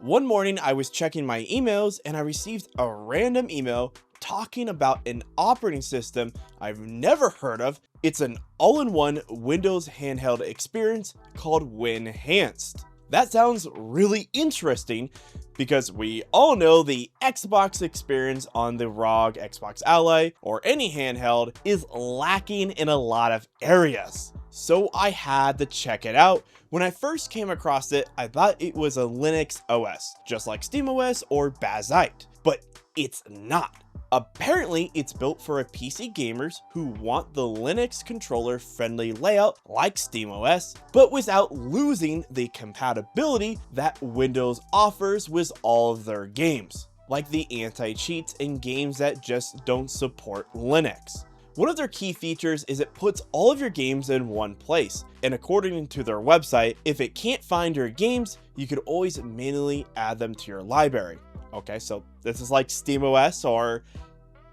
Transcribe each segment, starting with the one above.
One morning I was checking my emails and I received a random email talking about an operating system I've never heard of. It's an all-in-one Windows handheld experience called WinHanced. That sounds really interesting because we all know the Xbox experience on the ROG Xbox Ally or any handheld is lacking in a lot of areas. So I had to check it out. When I first came across it, I thought it was a Linux OS, just like SteamOS or Bazite, but it's not. Apparently, it's built for PC gamers who want the Linux controller-friendly layout like SteamOS, but without losing the compatibility that Windows offers with all of their games, like the anti-cheats in games that just don't support Linux. One of their key features is it puts all of your games in one place, and according to their website, if it can't find your games, you could always manually add them to your library. Okay, so this is like SteamOS or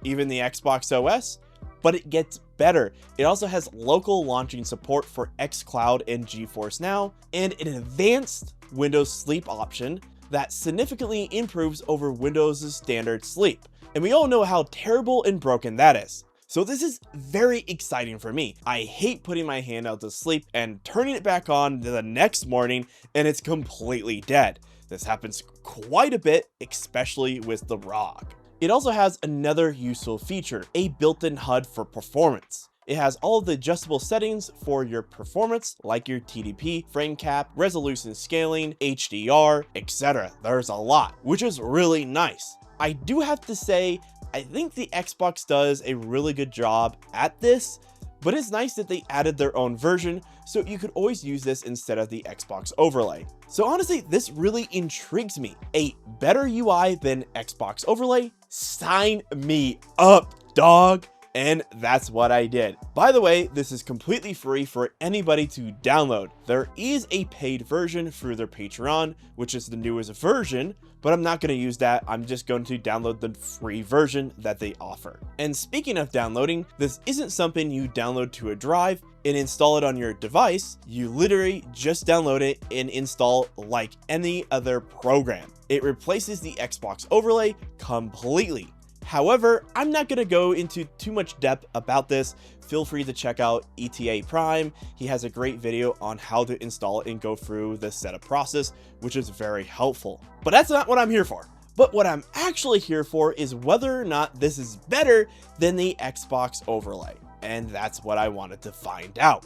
even the Xbox OS, but it gets better. It also has local launching support for xCloud and GeForce Now, and an advanced Windows sleep option that significantly improves over Windows' standard sleep. And we all know how terrible and broken that is. So this is very exciting for me. I hate putting my handheld to sleep and turning it back on the next morning and it's completely dead. This happens quite a bit, especially with the ROG. It also has another useful feature, a built-in HUD for performance. It has all of the adjustable settings for your performance, like your TDP, frame cap, resolution scaling, HDR, etc. There's a lot, which is really nice. I do have to say, I think the Xbox does a really good job at this, but it's nice that they added their own version, so you could always use this instead of the Xbox overlay. So honestly, this really intrigues me. A better UI than Xbox overlay? Sign me up, dog! And that's what I did. By the way, this is completely free for anybody to download. There is a paid version through their Patreon, which is the newest version, but I'm not going to use that. I'm just going to download the free version that they offer. And speaking of downloading, this isn't something you download to a drive and install it on your device. You literally just download it and install like any other program. It replaces the Xbox overlay completely. However, I'm not going to go into too much depth about this. Feel free to check out ETA Prime. He has a great video on how to install it and go through the setup process, which is very helpful. But that's not what I'm here for. But what I'm actually here for is whether or not this is better than the Xbox overlay. And that's what I wanted to find out.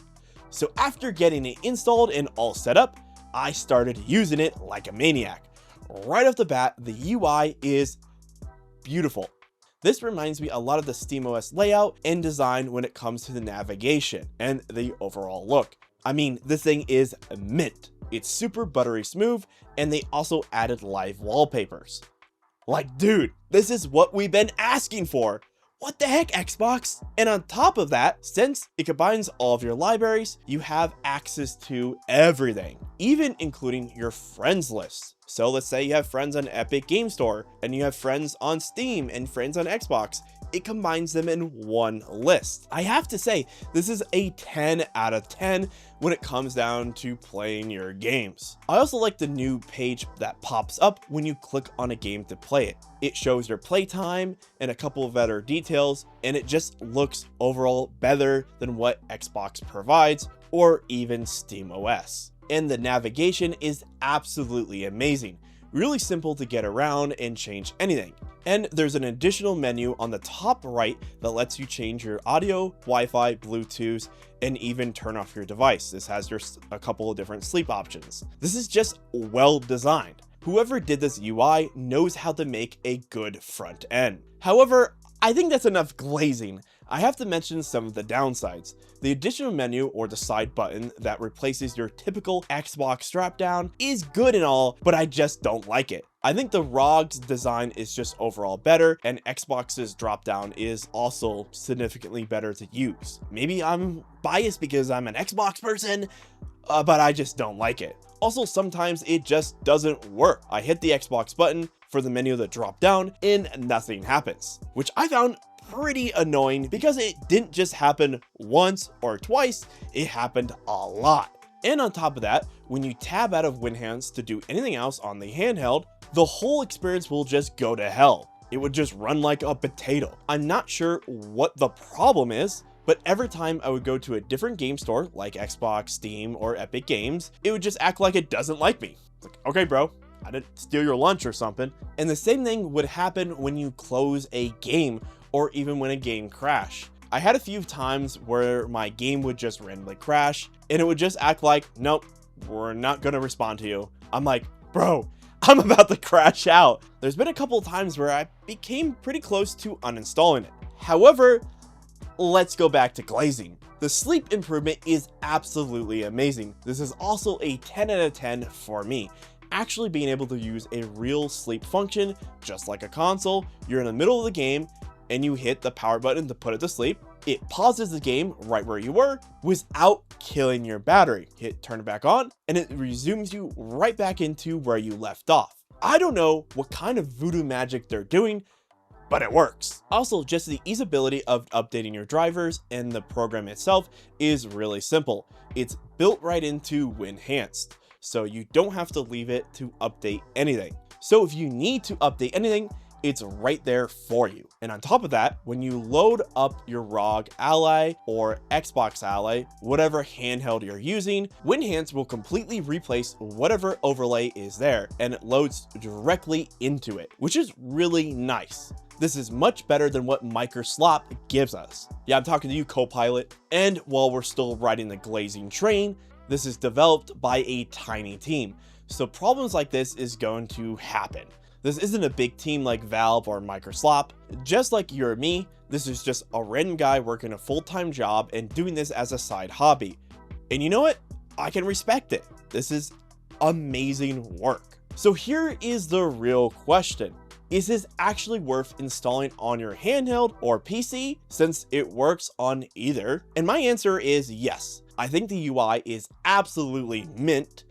So after getting it installed and all set up, I started using it like a maniac. Right off the bat, the UI is beautiful. This reminds me a lot of the SteamOS layout and design when it comes to the navigation and the overall look. I mean, this thing is mint. It's super buttery smooth, and they also added live wallpapers. Like, dude, this is what we've been asking for. What the heck, Xbox? And on top of that, since it combines all of your libraries, you have access to everything, even including your friends list. So let's say you have friends on Epic Game Store, and you have friends on Steam and friends on Xbox. It combines them in one list. I have to say, this is a 10 out of 10 when it comes down to playing your games. I also like the new page that pops up when you click on a game to play it. It shows your playtime and a couple of other details, and it just looks overall better than what Xbox provides or even SteamOS. And the navigation is absolutely amazing. Really simple to get around and change anything. And there's an additional menu on the top right that lets you change your audio, Wi-Fi, Bluetooth, and even turn off your device. This has a couple of different sleep options. This is just well designed. Whoever did this UI knows how to make a good front end. However, I think that's enough glazing. I have to mention some of the downsides. The additional menu or the side button that replaces your typical Xbox strap down is good and all, but I just don't like it. I think the ROG's design is just overall better, and Xbox's drop down is also significantly better to use. Maybe I'm biased because I'm an Xbox person, but I just don't like it. Also, sometimes it just doesn't work. I hit the Xbox button for the menu to drop down and nothing happens, which I found pretty annoying because it didn't just happen once or twice, it happened a lot. And on top of that, when you tab out of WinHanced to do anything else on the handheld, the whole experience will just go to hell. It would just run like a potato. I'm not sure what the problem is, but every time I would go to a different game store like Xbox, Steam, or Epic Games, it would just act like it doesn't like me. It's like, okay, bro, I didn't steal your lunch or something. And the same thing would happen when you close a game or even when a game crashed. I had a few times where my game would just randomly crash and it would just act like, nope, we're not gonna respond to you. I'm like, bro, I'm about to crash out. There's been a couple of times where I became pretty close to uninstalling it. However, let's go back to glazing. The sleep improvement is absolutely amazing. This is also a 10 out of 10 for me. Actually being able to use a real sleep function, just like a console. You're in the middle of the game and you hit the power button to put it to sleep. It pauses the game right where you were without killing your battery. Hit turn it back on and it resumes you right back into where you left off. I don't know what kind of voodoo magic they're doing, but it works. Also, just the easeability of updating your drivers and the program itself is really simple. It's built right into WinHanced, so you don't have to leave it to update anything. So if you need to update anything, it's right there for you. And on top of that, when you load up your ROG Ally or Xbox Ally, whatever handheld you're using, WinHanced will completely replace whatever overlay is there and it loads directly into it, which is really nice. This is much better than what Microslop gives us. Yeah, I'm talking to you, Copilot. And while we're still riding the glazing train, this is developed by a tiny team. So problems like this is going to happen. This isn't a big team like Valve or Microslop. Just like you or me, this is just a random guy working a full-time job and doing this as a side hobby. And you know what? I can respect it. This is amazing work. So here is the real question. Is this actually worth installing on your handheld or PC since it works on either? And my answer is yes. I think the UI is absolutely mint.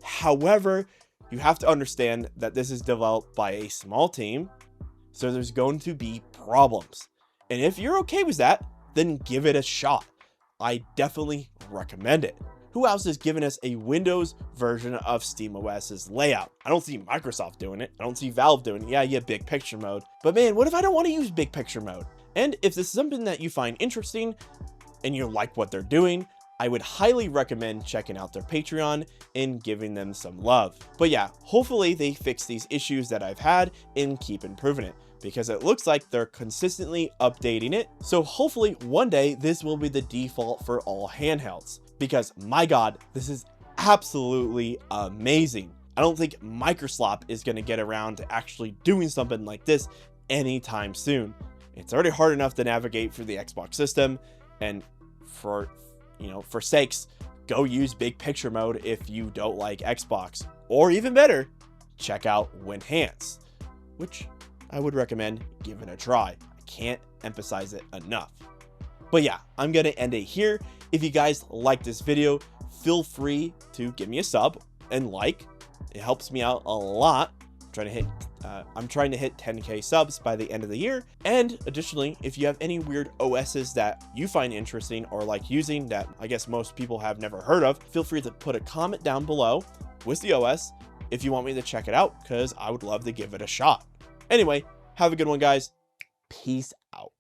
However, you have to understand that this is developed by a small team, so there's going to be problems. And if you're okay with that, then give it a shot. I definitely recommend it. Who else is giving us a Windows version of SteamOS's layout? I don't see Microsoft doing it. I don't see Valve doing it. Yeah, you have big picture mode. But man, what if I don't want to use big picture mode? And if this is something that you find interesting and you like what they're doing, I would highly recommend checking out their Patreon and giving them some love. But yeah, hopefully they fix these issues that I've had and keep improving it, because it looks like they're consistently updating it. So hopefully one day this will be the default for all handhelds, because my God, this is absolutely amazing. I don't think Microslop is going to get around to actually doing something like this anytime soon. It's already hard enough to navigate through the Xbox system, and for sakes, go use big picture mode if you don't like Xbox. Or even better, check out WinHanced, which I would recommend giving a try. I can't emphasize it enough. But yeah, I'm gonna end it here. If you guys like this video, feel free to give me a sub and like. It helps me out a lot. I'm trying to hit 10K subs by the end of the year. And additionally, if you have any weird OSs that you find interesting or like using that I guess most people have never heard of, feel free to put a comment down below with the OS if you want me to check it out, because I would love to give it a shot. Anyway, have a good one, guys. Peace out.